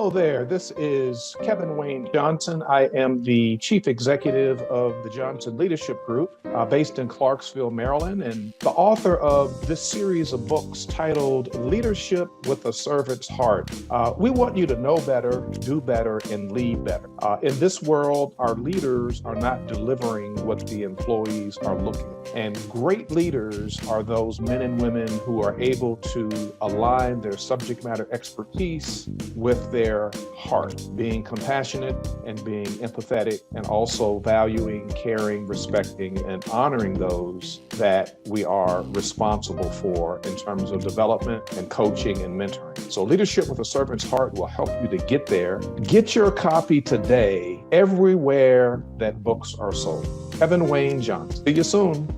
Hello there. This is Kevin Wayne Johnson. I am the Chief Executive of the Johnson Leadership Group, based in Clarksville, Maryland, and the author of this series of books titled Leadership with a Servant's Heart. We want you to know better, do better, and lead better. In this world, our leaders are not delivering what the employees are looking for. And great leaders are those men and women who are able to align their subject matter expertise with their heart, being compassionate and being empathetic, and also valuing, caring, respecting, and honoring those that we are responsible for in terms of development and coaching and mentoring. So Leadership with a Servant's Heart will help you to get there. Get your copy today everywhere that books are sold. Kevin Wayne Johnson. See you soon.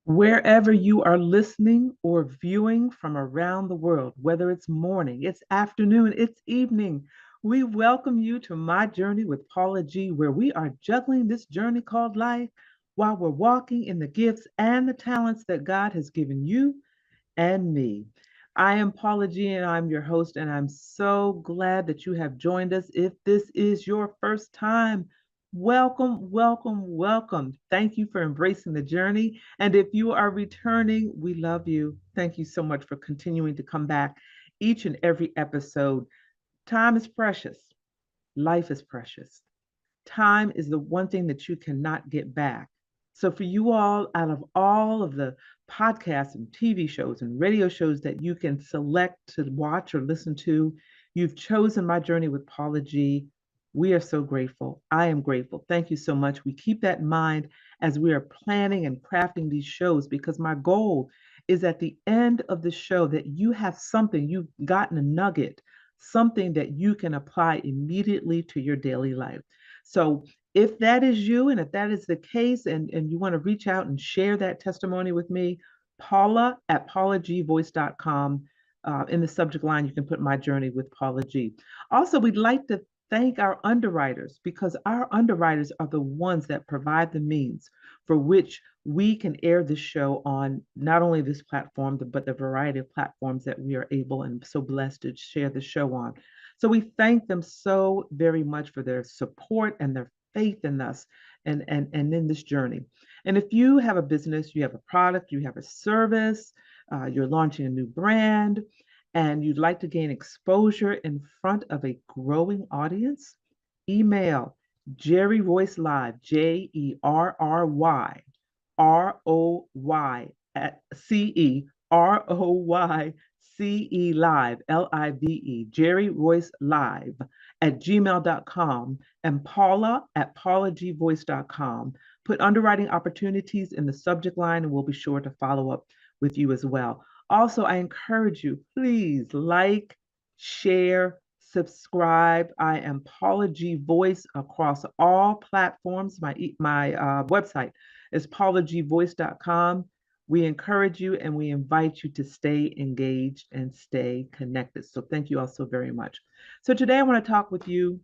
Wherever you are listening or viewing from around the world, whether it's morning, it's afternoon, it's evening, we welcome you to My Journey with Paula G, where we are juggling this journey called life while we're walking in the gifts and the talents that God has given you and me. I am Paula G, and I'm your host, and I'm so glad that you have joined us. If this is your first time, welcome, welcome, welcome. Thank you for embracing the journey. And if you are returning, we love you. Thank you so much for continuing to come back each and every episode. Time is precious. Life is precious. Time is the one thing that you cannot get back. So for you all, out of all of the podcasts and TV shows and radio shows that you can select to watch or listen to, you've chosen My Journey with Paula G. We are so grateful. I am grateful. Thank you so much. We keep that in mind as we are planning and crafting these shows, because my goal is at the end of the show that you have something, you've gotten a nugget, something that you can apply immediately to your daily life. So if that is you, and if that is the case, and you want to reach out and share that testimony with me, Paula at paulagvoice.com. In the subject line, you can put My Journey with Paula G. Also, we'd like to thank our underwriters, because our underwriters are the ones that provide the means for which we can air this show on not only this platform, but the variety of platforms that we are able and so blessed to share the show on. So we thank them so very much for their support and their faith in us and in this journey. And if you have a business, you have a product, you have a service, you're launching a new brand, and you'd like to gain exposure in front of a growing audience, email Jerry Royce Live, JerryRoyce Live, Live, Jerry Royce Live at gmail.com, and Paula at paulagvoice.com. Put underwriting opportunities in the subject line, and we'll be sure to follow up with you as well. Also, I encourage you, please like, share, subscribe. I am Paula G Voice across all platforms. My website is paulagvoice.com. We encourage you and we invite you to stay engaged and stay connected. So thank you all so very much. So today I want to talk with you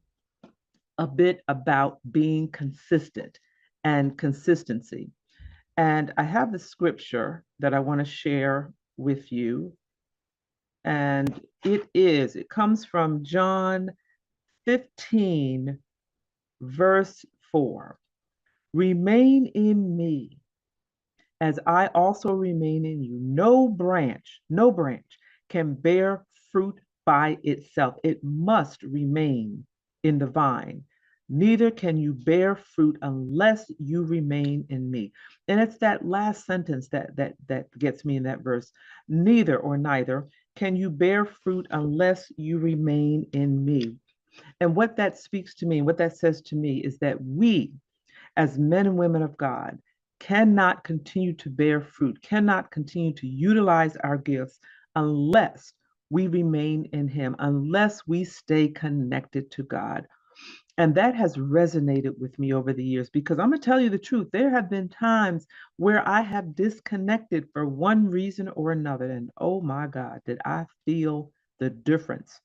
a bit about being consistent and consistency. And I have the scripture that I want to share with you. And it comes from John 15, verse 4. Remain in me as I also remain in you. No branch can bear fruit by itself. It must remain in the vine. Neither can you bear fruit unless you remain in me. And it's that last sentence that gets me in that verse. Neither can you bear fruit unless you remain in me. And what that speaks to me, what that says to me, is that we, as men and women of God, cannot continue to bear fruit, cannot continue to utilize our gifts unless we remain in Him, unless we stay connected to God. And that has resonated with me over the years, because I'm going to tell you the truth. There have been times where I have disconnected for one reason or another. And oh my God, did I feel the difference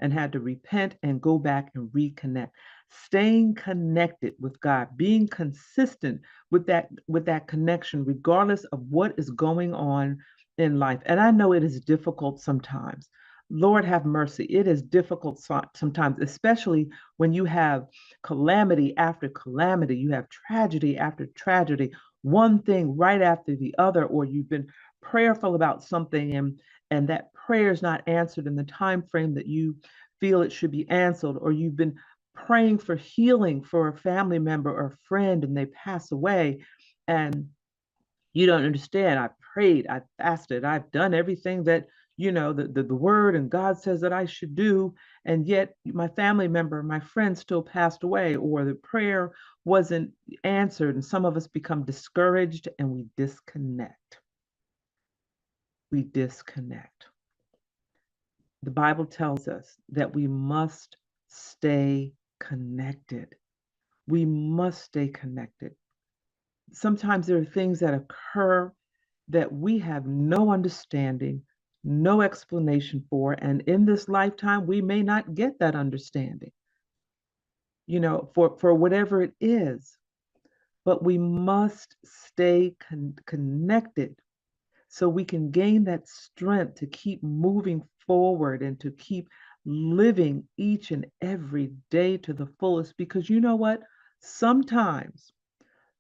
and had to repent and go back and reconnect. staying connected with God, being consistent with that connection, regardless of what is going on in life. And I know it is difficult sometimes. Lord have mercy. It is difficult sometimes, especially when you have calamity after calamity, you have tragedy after tragedy, one thing right after the other, or you've been prayerful about something and that prayer is not answered in the time frame that you feel it should be answered, or you've been praying for healing for a family member or friend and they pass away and you don't understand. I prayed, I fasted, I've done everything that the word and God says that I should do, and yet my family member, my friend still passed away, or the prayer wasn't answered, and some of us become discouraged and we disconnect. We disconnect. The Bible tells us that we must stay connected. We must stay connected. Sometimes there are things that occur that we have no understanding, no explanation for. And in this lifetime, we may not get that understanding, for whatever it is. But we must stay connected so we can gain that strength to keep moving forward and to keep living each and every day to the fullest. Because you know what? Sometimes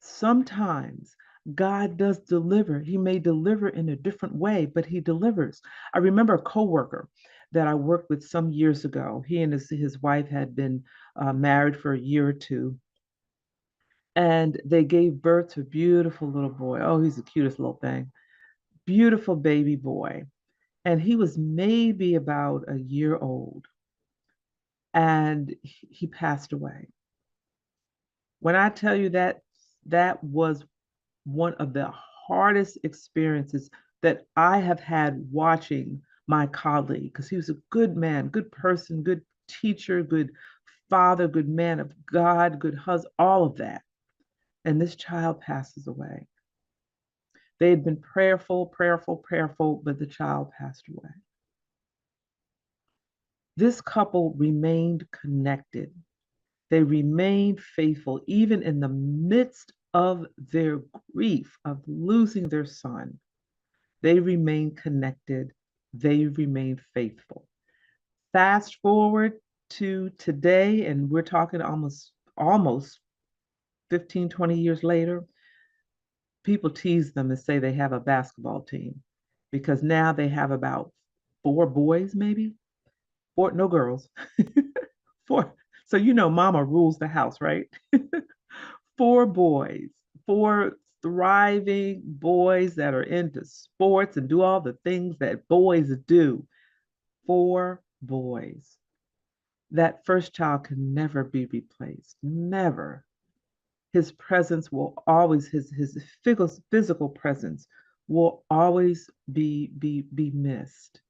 Sometimes God does deliver. He may deliver in a different way, but he delivers. I remember a coworker that I worked with some years ago. He and his wife had been married for a year or two, and they gave birth to a beautiful little boy. Oh, he's the cutest little thing. Beautiful baby boy. And he was maybe about a year old, and he passed away. When I tell you that, that was one of the hardest experiences that I have had watching my colleague, because he was a good man, good person, good teacher, good father, good man of God, good husband, all of that. And this child passes away. They had been prayerful, prayerful, prayerful, but the child passed away. This couple remained connected. They remained faithful, even in the midst of their grief of losing their son. They remain connected. They remain faithful. Fast forward to today, and we're talking almost 15, 20 years later. People tease them and say they have a basketball team because now they have about four boys, maybe four, no girls, four. So mama rules the house, right? Four boys, four thriving boys that are into sports and do all the things that boys do. Four boys. That first child can never be replaced. Never. His presence will always, his physical presence will always be missed.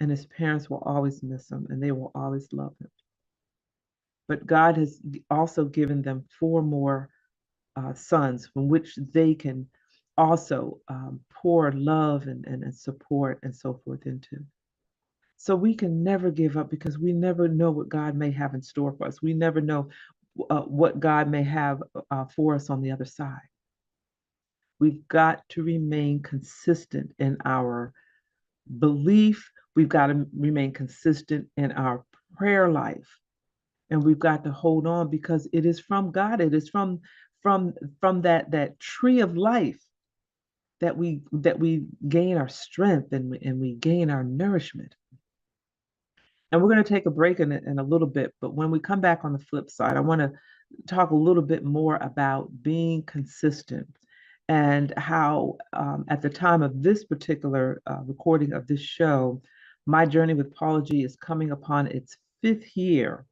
And his parents will always miss him and they will always love him. But God has also given them four more sons from which they can also pour love and support and so forth into. So we can never give up because we never know what God may have in store for us. We never know what God may have for us on the other side. We've got to remain consistent in our belief. We've got to remain consistent in our prayer life. And we've got to hold on because it is from God. It is from that tree of life that we gain our strength and we gain our nourishment. And we're going to take a break in a little bit, but when we come back on the flip side, I want to talk a little bit more about being consistent and how, at the time of this particular recording of this show, my journey with Paula G is coming upon its fifth year.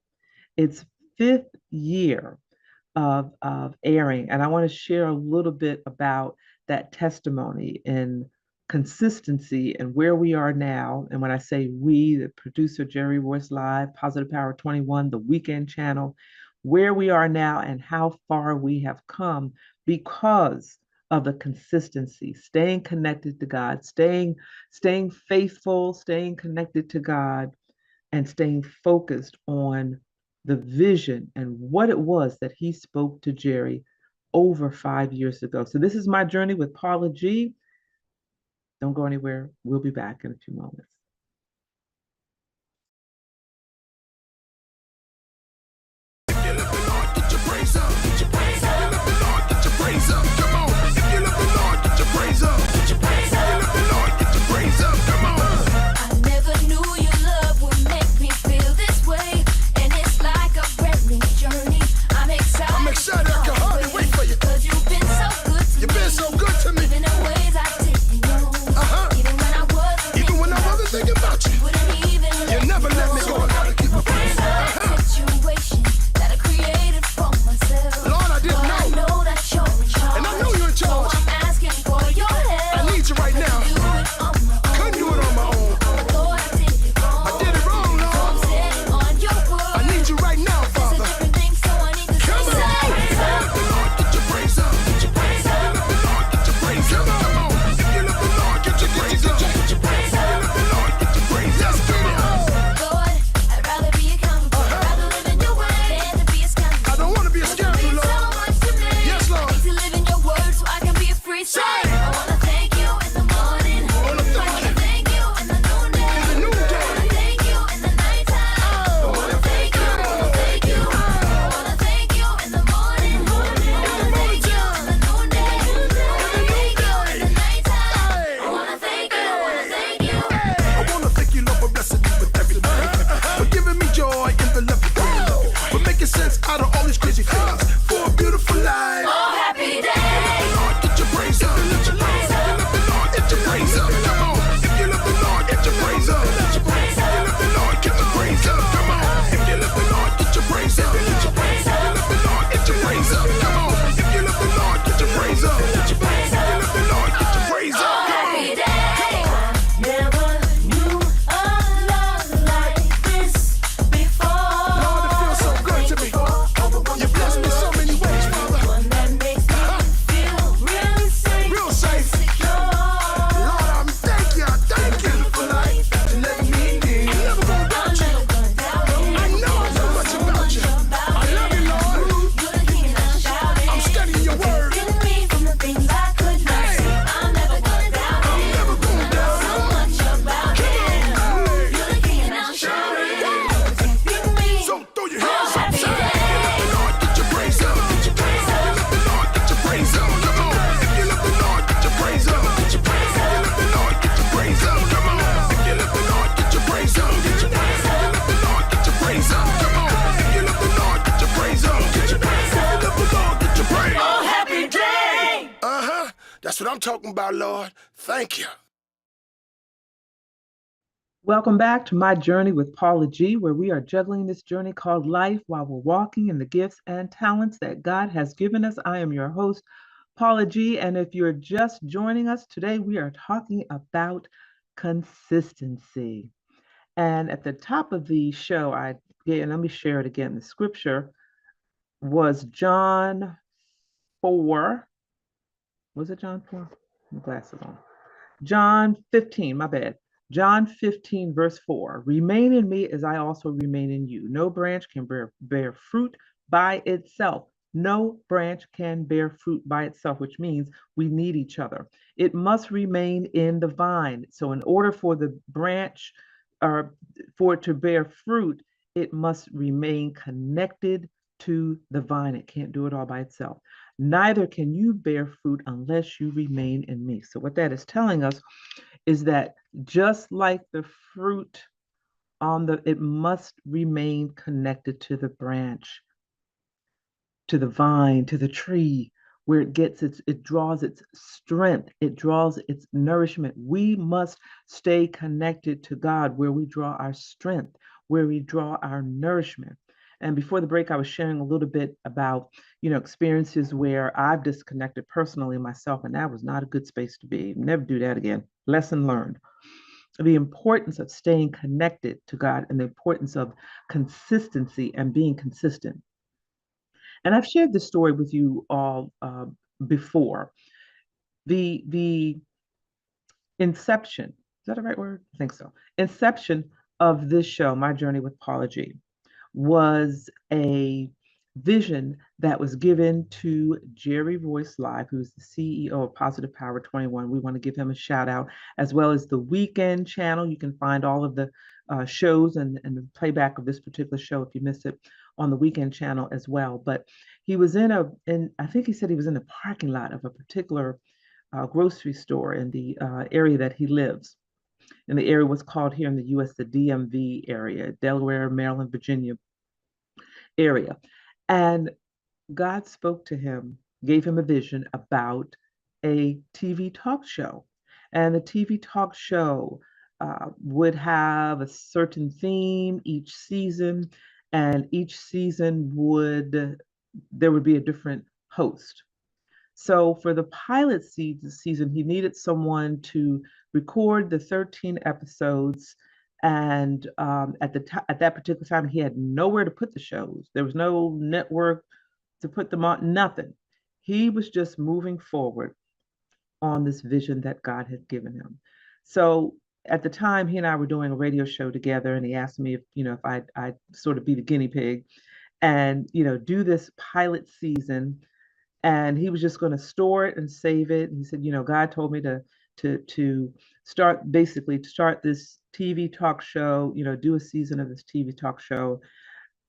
Its fifth year of airing. And I want to share a little bit about that testimony and consistency and where we are now. And when I say we, the producer Jerry Royce Live, Positive Power 21, the Weekend Channel, where we are now and how far we have come because of the consistency, staying connected to God, staying faithful, staying connected to God, and staying focused on the vision and what it was that he spoke to Jerry over 5 years ago. So this is my journey with Paula G. Don't go anywhere. We'll be back in a few moments. That's what I'm talking about, Lord. Thank you. Welcome back to my journey with Paula G, where we are juggling this journey called life while we're walking in the gifts and talents that God has given us. I am your host, Paula G, and if you're just joining us today, we are talking about consistency. And at the top of the show, let me share it again. The scripture was John 4. Was it John 4? My glasses on. John 15, my bad. John 15, verse 4. Remain in me as I also remain in you. No branch can bear fruit by itself. No branch can bear fruit by itself, which means we need each other. It must remain in the vine. So, in order for the branch or for it to bear fruit, it must remain connected to the vine. It can't do it all by itself. Neither can you bear fruit unless you remain in me. So, what that is telling us is that just like the fruit it must remain connected to the branch, to the vine, to the tree, where it draws its strength, it draws its nourishment. We must stay connected to God, where we draw our strength, where we draw our nourishment. And before the break, I was sharing a little bit about, experiences where I've disconnected personally myself, and that was not a good space to be. Never do that again. Lesson learned. The importance of staying connected to God and the importance of consistency and being consistent. And I've shared this story with you all before. The inception, is that the right word? I think so. Inception of this show, My Journey with Paula G, was a vision that was given to Jerry Royce Live, who's the CEO of Positive Power 21. We want to give him a shout out, as well as the Weekend channel. You can find all of the shows and the playback of this particular show if you miss it on the Weekend channel as well. But he was I think he said he was in the parking lot of a particular grocery store in the area that he lives. And the area was called here in the US the DMV area, Delaware, Maryland, Virginia area. And God spoke to him, gave him a vision about a TV talk show. And the TV talk show would have a certain theme each season, and each season there would be a different host. So for the pilot season, he needed someone to record the 13 episodes. And at that particular time, he had nowhere to put the shows. There was no network to put them on, nothing. He was just moving forward on this vision that God had given him. So at the time, he and I were doing a radio show together, and he asked me if I'd sort of be the guinea pig and do this pilot season, and he was just going to store it and save it. And he said, God told me to start this TV talk show, do a season of this TV talk show.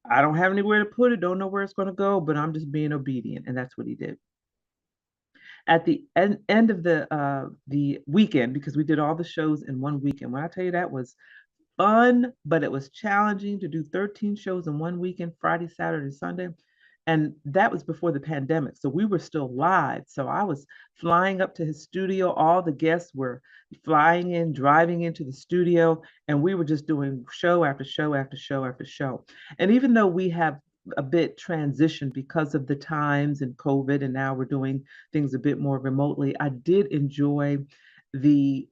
I don't have anywhere to put it, don't know where it's going to go, but I'm just being obedient. And that's what he did. At the end of the weekend, because we did all the shows in one weekend, when I tell you that was fun, but it was challenging to do 13 shows in one weekend, Friday, Saturday, Sunday. And that was before the pandemic. So we were still live. So I was flying up to his studio. All the guests were flying in, driving into the studio, and we were just doing show after show after show after show. And even though we have a bit transitioned because of the times and COVID, and now we're doing things a bit more remotely, I did enjoy the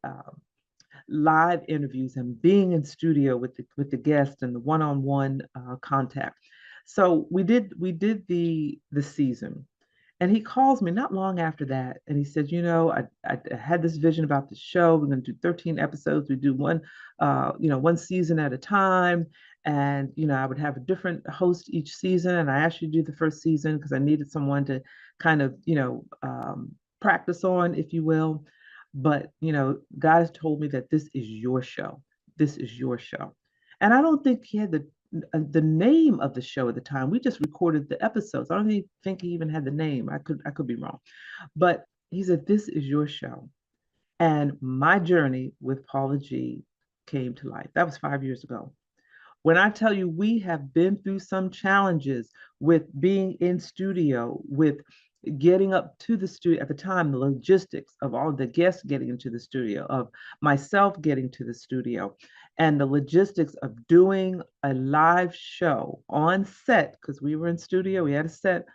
live interviews and being in studio with the guests and the one-on-one contact. So we did the season, and he calls me not long after that, and he said, I had this vision about the show. We're going to do 13 episodes. We do one season at a time, and I would have a different host each season. And I asked you to do the first season because I needed someone to kind of practice on, if you will. But God has told me that this is your show. This is your show. And I don't think he had the name of the show at the time. We just recorded the episodes. I don't even think he even had the name. I could be wrong. But he said, this is your show. And my journey with Paula G came to life. That was 5 years ago. When I tell you we have been through some challenges with being in studio, with getting up to the studio at the time, the logistics of all the guests getting into the studio, of myself getting to the studio, and the logistics of doing a live show on set, because we were in studio, we had a set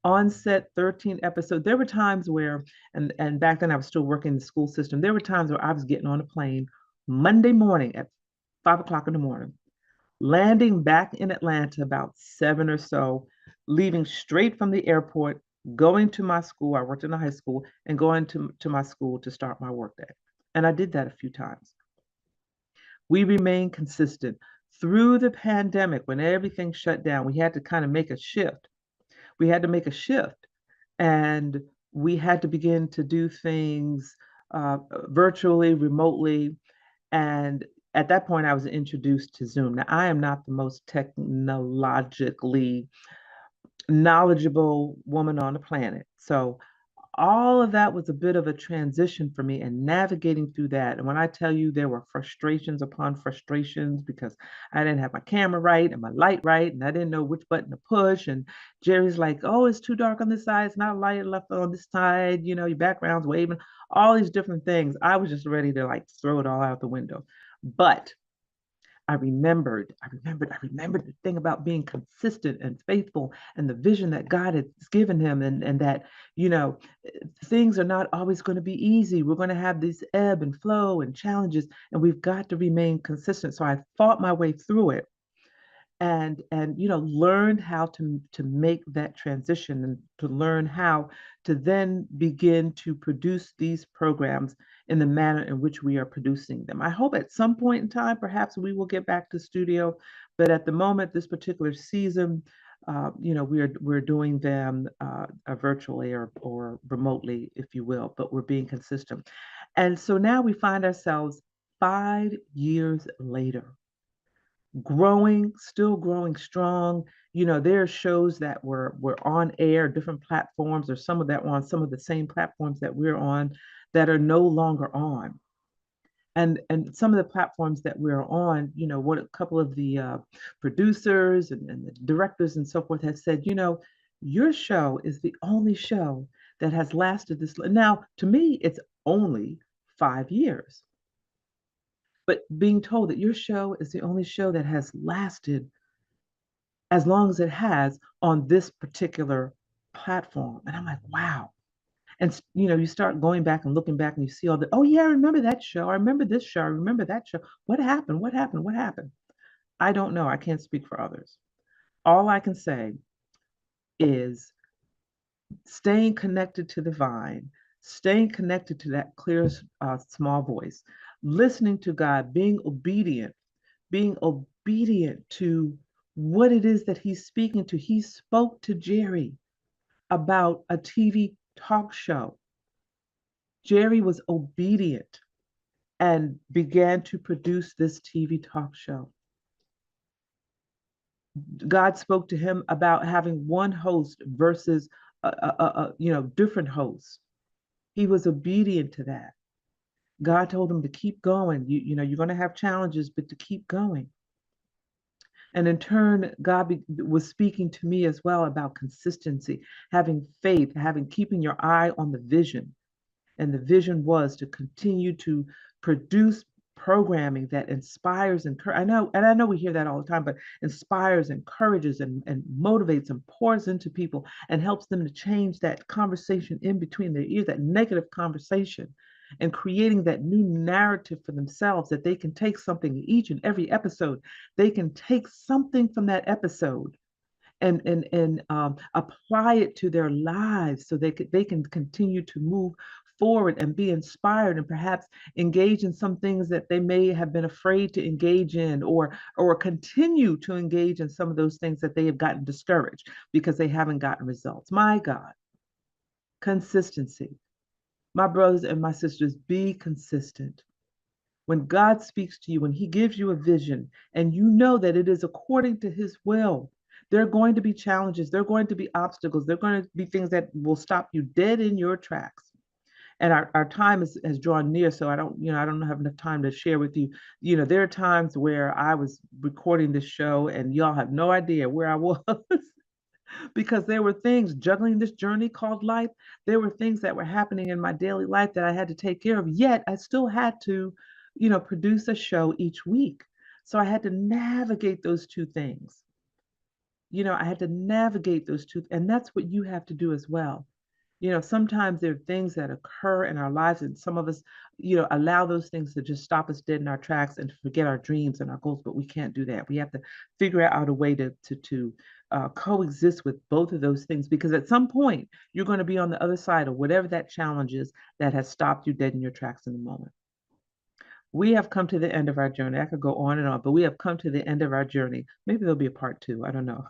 on set, 13 episodes. There were times where, and back then I was still working in the school system, there were times where I was getting on a plane Monday morning at 5 o'clock in the morning, landing back in Atlanta about 7 or so, leaving straight from the airport, going to my school. I worked in a high school, and going to my school to start my workday. And I did that a few times. We remained consistent through the pandemic. When everything shut down, we had to kind of make a shift. We had to make a shift, and we had to begin to do things virtually, remotely. And at that point, I was introduced to Zoom. Now, I am not the most technologically knowledgeable woman on the planet. So all of that was a bit of a transition for me, and navigating through that. And when I tell you there were frustrations upon frustrations because I didn't have my camera right and my light right, and I didn't know which button to push. And Jerry's like, oh, it's too dark on this side. It's not light enough on this side. Your background's waving, all these different things. I was just ready to throw it all out the window. But I remembered the thing about being consistent and faithful, and the vision that God has given him, and that, things are not always going to be easy. We're going to have this ebb and flow and challenges, and we've got to remain consistent. So I fought my way through it. and learned how to make that transition and to learn how to then begin to produce these programs in the manner in which we are producing them. I hope at some point in time, perhaps we will get back to studio, but at the moment, this particular season, we're doing them virtually or remotely, if you will, but we're being consistent. And so now we find ourselves 5 years later, still growing strong. There are shows that were on air, different platforms, or some of that were on some of the same platforms that we're on that are no longer on. And some of the platforms that we're on, what a couple of the producers and the directors and so forth have said, your show is the only show that has lasted this. Now, to me, it's only 5 years. But being told that your show is the only show that has lasted as long as it has on this particular platform. And I'm like, wow. And you start going back and looking back and you see all the, oh yeah, I remember that show. I remember this show. I remember that show. What happened? What happened? What happened? I don't know. I can't speak for others. All I can say is staying connected to the vine, staying connected to that clear, small voice, listening to God, being obedient to what it is that he's speaking to. He spoke to Jerry about a TV talk show. Jerry was obedient and began to produce this TV talk show. God spoke to him about having one host versus different hosts. He was obedient to that. God told him to keep going. You're going to have challenges, but to keep going. And in turn, God was speaking to me as well about consistency, having faith, keeping your eye on the vision. And the vision was to continue to produce programming that inspires and I know we hear that all the time, but inspires, encourages, and motivates and pours into people and helps them to change that conversation in between their ears, that negative conversation, and creating that new narrative for themselves that they can take something each and every episode. They can take something from that episode and apply it to their lives so they can continue to move forward and be inspired and perhaps engage in some things that they may have been afraid to engage in, or continue to engage in some of those things that they have gotten discouraged because they haven't gotten results. My God, consistency. My brothers and my sisters, be consistent. When God speaks to you, when he gives you a vision and you know that it is according to his will, there are going to be challenges, there are going to be obstacles, there are going to be things that will stop you dead in your tracks. And our time has drawn near, so I don't have enough time to share with you. There are times where I was recording this show and y'all have no idea where I was because there were things juggling this journey called life. There were things that were happening in my daily life that I had to take care of, yet I still had to, produce a show each week. So I had to navigate those two things. I had to navigate those two, and that's what you have to do as well. Sometimes there are things that occur in our lives, and some of us, allow those things to just stop us dead in our tracks and forget our dreams and our goals. But we can't do that. We have to figure out a way to coexist with both of those things, because at some point you're going to be on the other side of whatever that challenge is that has stopped you dead in your tracks in the moment. We have come to the end of our journey. I could go on and on, but we have come to the end of our journey. Maybe there'll be a part two. I don't know.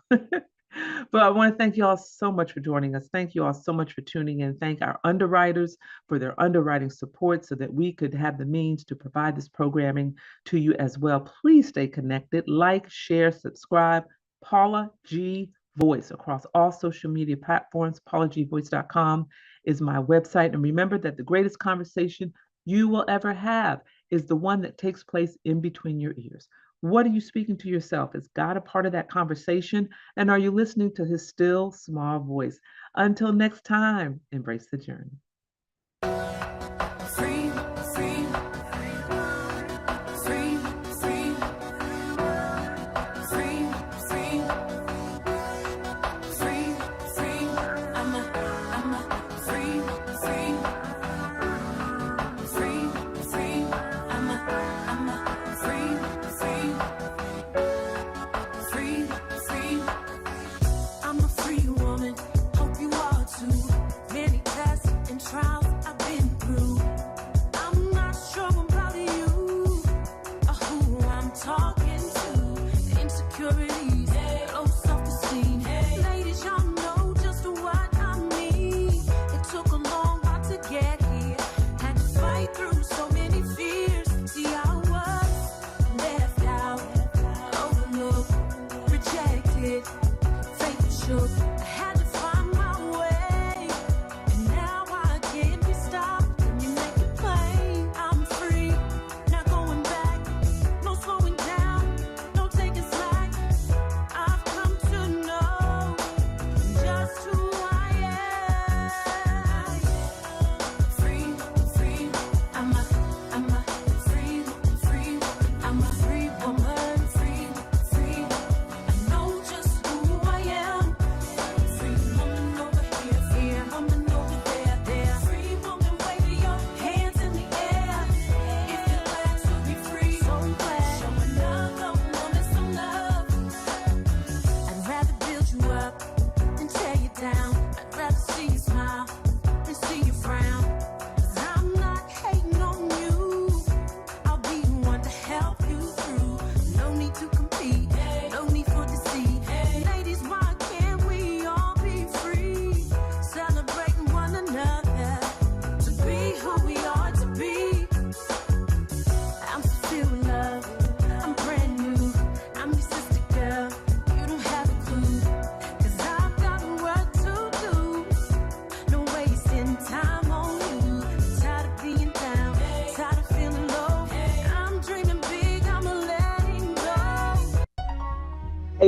But I want to thank you all so much for joining us. Thank you all so much for tuning in. Thank our underwriters for their underwriting support so that we could have the means to provide this programming to you as well. Please stay connected. Like, share, subscribe. Paula G Voice across all social media platforms. PaulaGVoice.com is my website. And remember that the greatest conversation you will ever have is the one that takes place in between your ears. What are you speaking to yourself? Is God a part of that conversation? And are you listening to his still small voice? Until next time, embrace the journey. Free, free, free, free, free, free, free, free. I'm a free, free, free, free. I'm a free, free, free.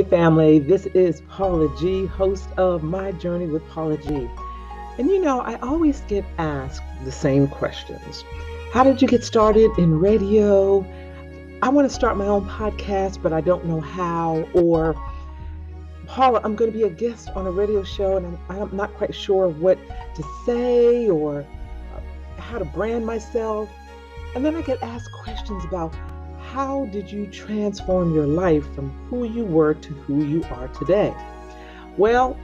family. This is Paula G, host of My Journey with Paula G. And I always get asked the same questions. How did you get started in radio? I want to start my own podcast, but I don't know how. Or, Paula, I'm going to be a guest on a radio show and I'm not quite sure what to say or how to brand myself. And then I get asked questions about how did you transform your life from who you were to who you are today? Well,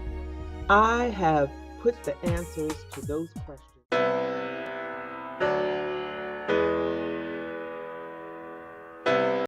I have put the answers to those questions.